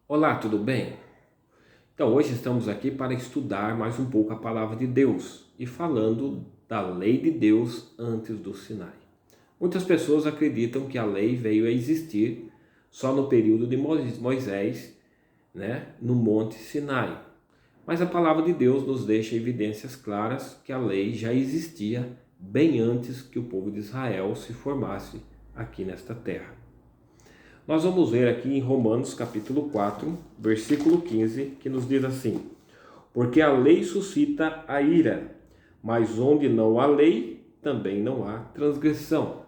Olá, tudo bem? Então, hoje estamos aqui para estudar mais um pouco a palavra de Deus e falando da lei de Deus antes do Sinai. Muitas pessoas acreditam que a lei veio a existir só no período de Moisés, no Monte Sinai. Mas a palavra de Deus nos deixa evidências claras que a lei já existia bem antes que o povo de Israel se formasse aqui nesta terra. Nós vamos ver aqui em Romanos capítulo 4, versículo 15, que nos diz assim: porque a lei suscita a ira, mas onde não há lei, também não há transgressão.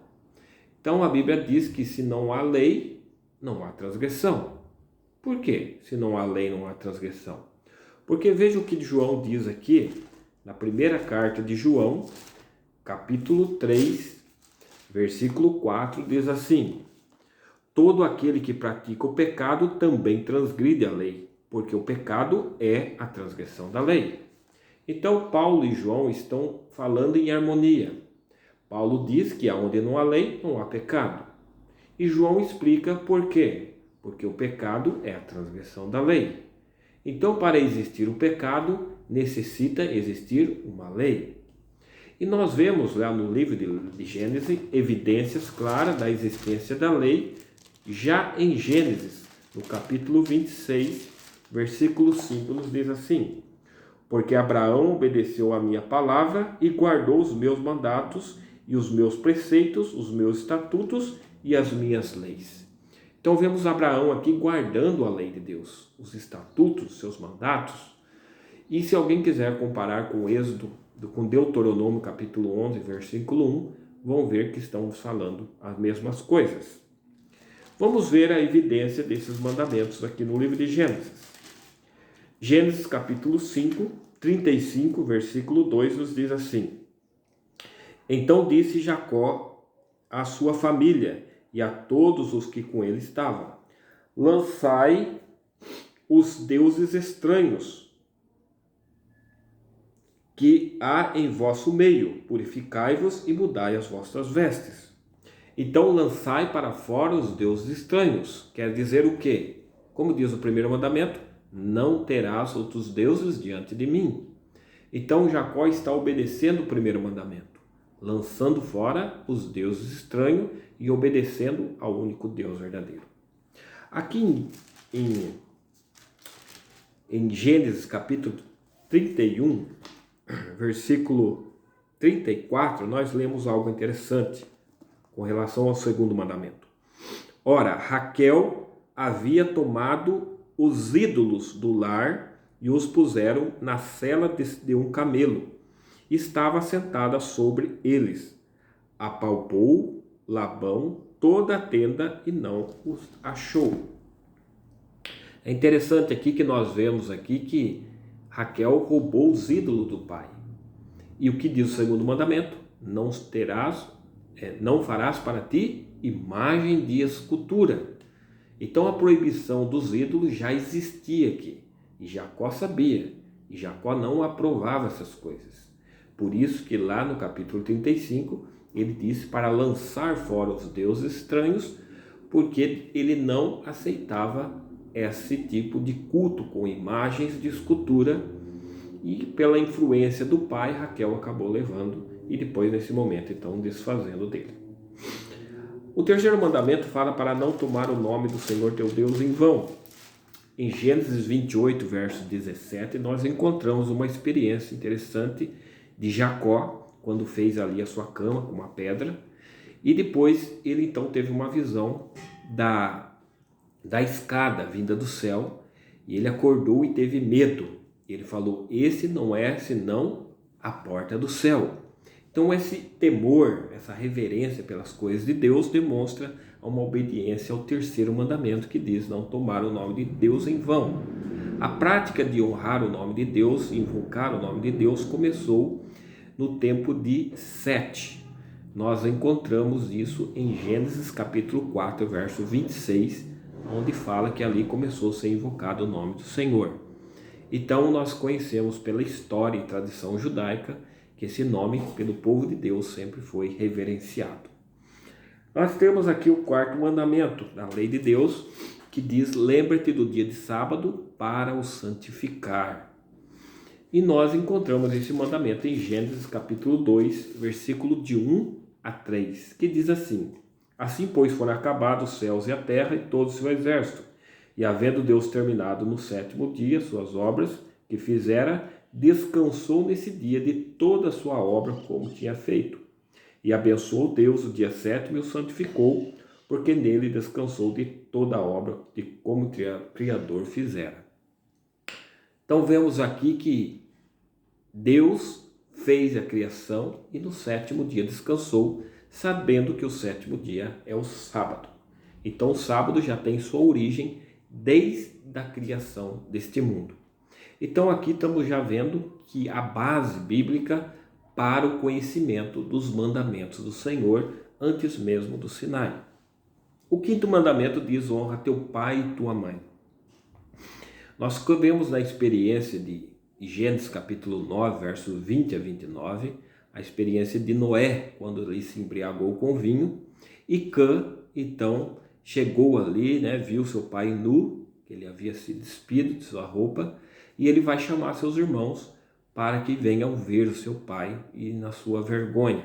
Então a Bíblia diz que se não há lei, não há transgressão. Por quê? Se não há lei, não há transgressão. Porque veja o que João diz aqui, na primeira carta de João, capítulo 3, versículo 4, diz assim: todo aquele que pratica o pecado também transgride a lei, porque o pecado é a transgressão da lei. Então, Paulo e João estão falando em harmonia. Paulo diz que aonde não há lei, não há pecado. E João explica por quê. Porque o pecado é a transgressão da lei. Então, para existir o pecado, necessita existir uma lei. E nós vemos lá no livro de Gênesis evidências claras da existência da lei, já em Gênesis, no capítulo 26, versículo 5, nos diz assim: porque Abraão obedeceu a minha palavra e guardou os meus mandatos e os meus preceitos, os meus estatutos e as minhas leis. Então vemos Abraão aqui guardando a lei de Deus, os estatutos, seus mandatos. E se alguém quiser comparar com Êxodo, com Deuteronômio capítulo 11, versículo 1, vão ver que estamos falando as mesmas coisas. Vamos ver a evidência desses mandamentos aqui no livro de Gênesis. Gênesis capítulo 5, 35, versículo 2 nos diz assim: então disse Jacó à sua família e a todos os que com ele estavam: lançai os deuses estranhos que há em vosso meio, purificai-vos e mudai as vossas vestes. Então lançai para fora os deuses estranhos. Quer dizer o quê? Como diz o primeiro mandamento: não terás outros deuses diante de mim. Então Jacó está obedecendo o primeiro mandamento, lançando fora os deuses estranhos e obedecendo ao único Deus verdadeiro. Aqui em Gênesis capítulo 31, versículo 34, nós lemos algo interessante com relação ao segundo mandamento. Ora, Raquel havia tomado os ídolos do lar e os puseram na sela de um camelo. Estava sentada sobre eles. Apalpou Labão toda a tenda e não os achou. É interessante aqui que nós vemos aqui que Raquel roubou os ídolos do pai. E o que diz o segundo mandamento? Não farás para ti imagem de escultura. Então a proibição dos ídolos já existia aqui. E Jacó sabia. E Jacó não aprovava essas coisas. Por isso que lá no capítulo 35, ele disse para lançar fora os deuses estranhos, porque ele não aceitava esse tipo de culto com imagens de escultura. E pela influência do pai, Raquel acabou levando e depois nesse momento então desfazendo dele. O terceiro mandamento fala para não tomar o nome do Senhor teu Deus em vão. Em Gênesis 28, verso 17, nós encontramos uma experiência interessante de Jacó, quando fez ali a sua cama com uma pedra, e depois ele então teve uma visão da escada vinda do céu, e ele acordou e teve medo. Ele falou: esse não é senão a porta do céu. Então esse temor, essa reverência pelas coisas de Deus demonstra uma obediência ao terceiro mandamento, que diz não tomar o nome de Deus em vão. A prática de honrar o nome de Deus, invocar o nome de Deus, começou no tempo de Sete. Nós encontramos isso em Gênesis capítulo 4, verso 26, onde fala que ali começou a ser invocado o nome do Senhor. Então nós conhecemos pela história e tradição judaica que esse nome pelo povo de Deus sempre foi reverenciado. Nós temos aqui o quarto mandamento da lei de Deus, que diz: lembra-te do dia de sábado para o santificar. E nós encontramos esse mandamento em Gênesis capítulo 2, versículo de 1 a 3, que diz assim: assim, pois, foram acabados os céus e a terra e todo o seu exército. E havendo Deus terminado no sétimo dia suas obras que fizera, descansou nesse dia de toda a sua obra como tinha feito. E abençoou Deus o dia sétimo e o santificou, porque nele descansou de toda a obra de como o Criador fizera. Então vemos aqui que Deus fez a criação e no sétimo dia descansou, sabendo que o sétimo dia é o sábado. Então o sábado já tem sua origem desde a criação deste mundo. Então aqui estamos já vendo que a base bíblica para o conhecimento dos mandamentos do Senhor antes mesmo do Sinai. O quinto mandamento diz: honra teu pai e tua mãe. Nós vemos na experiência de Gênesis capítulo 9, versos 20 a 29, a experiência de Noé, quando ele se embriagou com vinho, e Cã, então, chegou ali, viu seu pai nu, que ele havia se despido de sua roupa, e ele vai chamar seus irmãos para que venham ver o seu pai e na sua vergonha.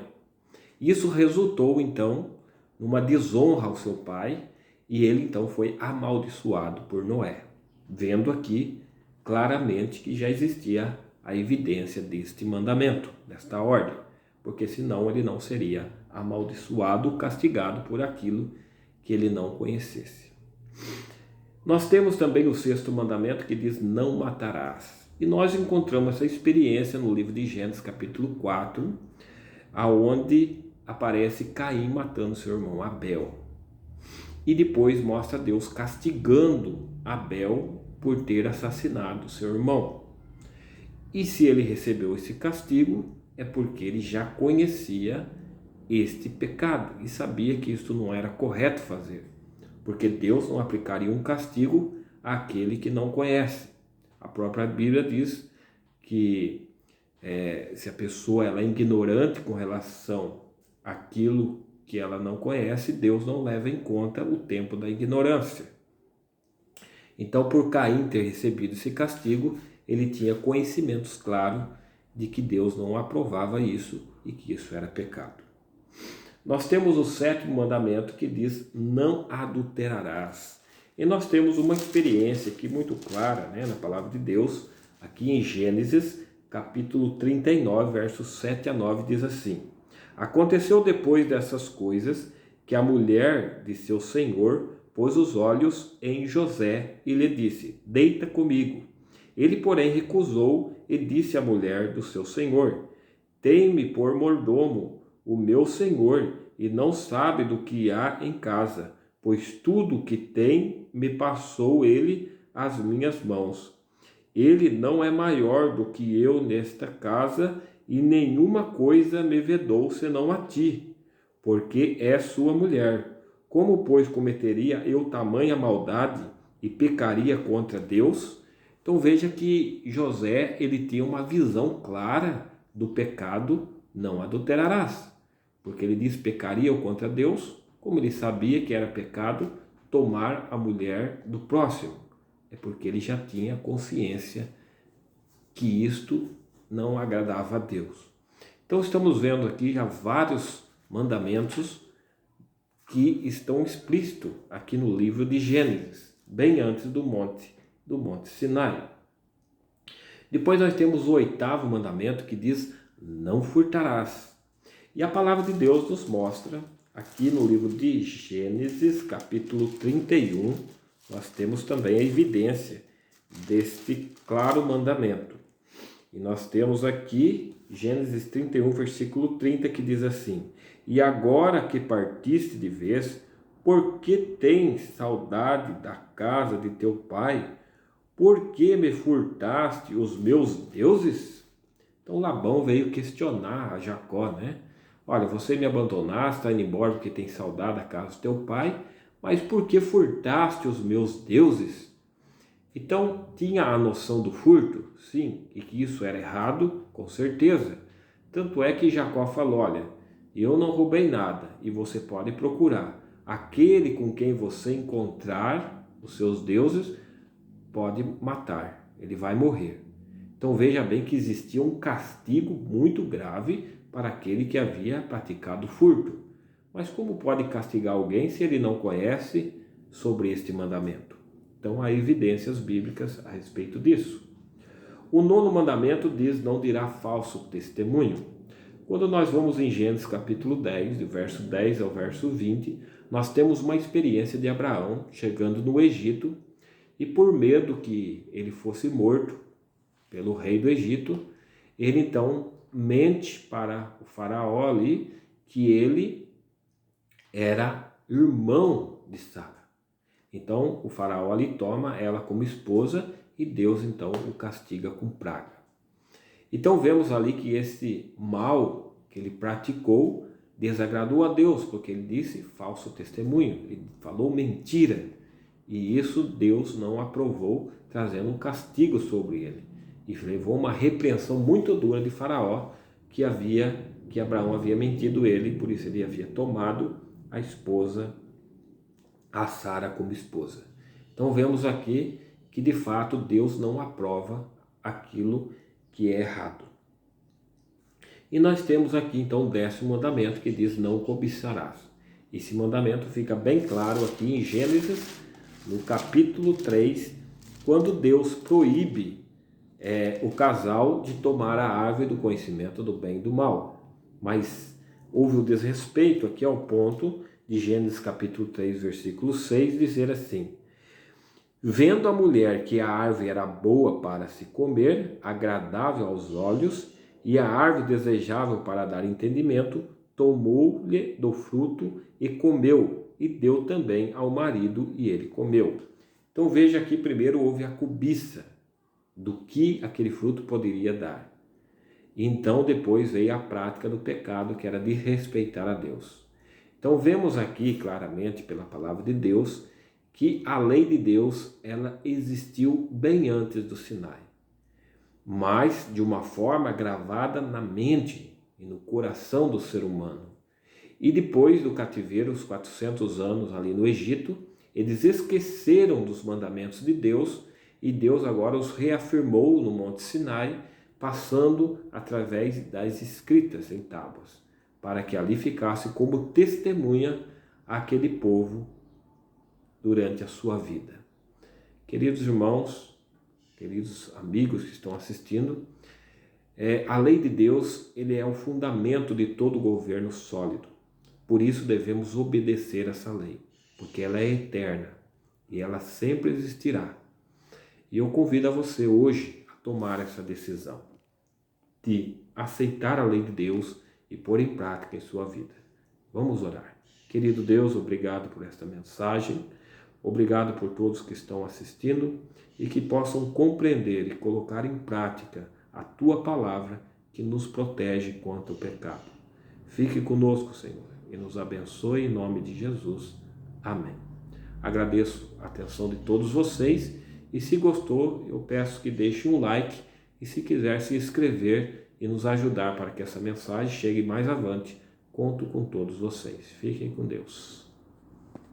Isso resultou, então, numa desonra ao seu pai, e ele, então, foi amaldiçoado por Noé, vendo aqui claramente que já existia a evidência deste mandamento, desta ordem, porque senão ele não seria amaldiçoado, castigado por aquilo que ele não conhecesse. Nós temos também o sexto mandamento que diz: não matarás. E nós encontramos essa experiência no livro de Gênesis capítulo 4, aonde aparece Caim matando seu irmão Abel. E depois mostra Deus castigando Abel por ter assassinado seu irmão. E se ele recebeu esse castigo, é porque ele já conhecia este pecado e sabia que isso não era correto fazer, porque Deus não aplicaria um castigo àquele que não conhece. A própria Bíblia diz que se a pessoa ela é ignorante com relação àquilo que ela não conhece, Deus não leva em conta o tempo da ignorância. Então, por Caim ter recebido esse castigo, ele tinha conhecimentos claros de que Deus não aprovava isso e que isso era pecado. Nós temos o sétimo mandamento que diz: não adulterarás. E nós temos uma experiência aqui muito clara, na palavra de Deus, aqui em Gênesis, capítulo 39, versos 7 a 9, diz assim: aconteceu depois dessas coisas que a mulher de seu senhor pôs os olhos em José e lhe disse: deita comigo. Ele, porém, recusou e disse à mulher do seu senhor: tem-me por mordomo o meu senhor, e não sabe do que há em casa, pois tudo o que tem me passou ele às minhas mãos. Ele não é maior do que eu nesta casa, e nenhuma coisa me vedou senão a ti, porque é sua mulher. Como, pois, cometeria eu tamanha maldade e pecaria contra Deus? Então veja que José ele tinha uma visão clara do pecado: não adulterarás, porque ele diz: pecaria eu contra Deus, como ele sabia que era pecado tomar a mulher do próximo. É porque ele já tinha consciência que isto não agradava a Deus. Então estamos vendo aqui já vários mandamentos que estão explícitos aqui no livro de Gênesis, bem antes do Monte Sinai. Depois nós temos o oitavo mandamento que diz: não furtarás. E a palavra de Deus nos mostra aqui no livro de Gênesis, capítulo 31, nós temos também a evidência deste claro mandamento. E nós temos aqui Gênesis 31, versículo 30, que diz assim: e agora que partiste de vez, por que tens saudade da casa de teu pai? Por que me furtaste os meus deuses? Então Labão veio questionar a Jacó, Olha, você me abandonaste, está indo embora porque tem saudade da casa do teu pai, mas por que furtaste os meus deuses? Então, tinha a noção do furto, sim, e que isso era errado, com certeza. Tanto é que Jacó falou: olha, eu não roubei nada, e você pode procurar. Aquele com quem você encontrar, os seus deuses, pode matar, ele vai morrer. Então veja bem que existia um castigo muito grave para aquele que havia praticado furto. Mas como pode castigar alguém se ele não conhece sobre este mandamento? Então há evidências bíblicas a respeito disso. O 9º mandamento diz: não dirá falso testemunho. Quando nós vamos em Gênesis capítulo 10, do verso 10 ao verso 20, nós temos uma experiência de Abraão chegando no Egito e, por medo que ele fosse morto pelo rei do Egito, ele então mente para o faraó ali que ele era irmão de Sara. Então o faraó ali toma ela como esposa e Deus então o castiga com praga. Então vemos ali que esse mal que ele praticou desagradou a Deus, porque ele disse falso testemunho, ele falou mentira. E isso Deus não aprovou, trazendo um castigo sobre ele. E levou uma repreensão muito dura de Faraó, que Abraão havia mentido ele, por isso ele havia tomado a esposa, a Sara, como esposa. Então vemos aqui que de fato Deus não aprova aquilo que é errado. E nós temos aqui então o 10º mandamento, que diz: não cobiçarás. Esse mandamento fica bem claro aqui em Gênesis, no capítulo 3, quando Deus proíbe o casal de tomar a árvore do conhecimento do bem e do mal. Mas houve o desrespeito aqui ao ponto de Gênesis capítulo 3, versículo 6, dizer assim: vendo a mulher que a árvore era boa para se comer, agradável aos olhos, e a árvore desejável para dar entendimento, tomou-lhe do fruto e comeu, e deu também ao marido, e ele comeu. Então veja aqui, primeiro houve a cobiça do que aquele fruto poderia dar. E então depois veio a prática do pecado, que era de respeitar a Deus. Então vemos aqui claramente pela palavra de Deus que a lei de Deus ela existiu bem antes do Sinai, mas de uma forma gravada na mente e no coração do ser humano. E depois do cativeiro, os 400 anos ali no Egito, eles esqueceram dos mandamentos de Deus e Deus agora os reafirmou no Monte Sinai, passando através das escritas em tábuas, para que ali ficasse como testemunha aquele povo durante a sua vida. Queridos irmãos, queridos amigos que estão assistindo, a lei de Deus ele é o fundamento de todo governo sólido. Por isso devemos obedecer essa lei, porque ela é eterna e ela sempre existirá. E eu convido a você hoje a tomar essa decisão de aceitar a lei de Deus e pôr em prática em sua vida. Vamos orar. Querido Deus, obrigado por esta mensagem. Obrigado por todos que estão assistindo e que possam compreender e colocar em prática a Tua palavra que nos protege contra o pecado. Fique conosco, Senhor, e nos abençoe em nome de Jesus. Amém. Agradeço a atenção de todos vocês e se gostou, eu peço que deixe um like e se quiser se inscrever e nos ajudar para que essa mensagem chegue mais avante, conto com todos vocês. Fiquem com Deus.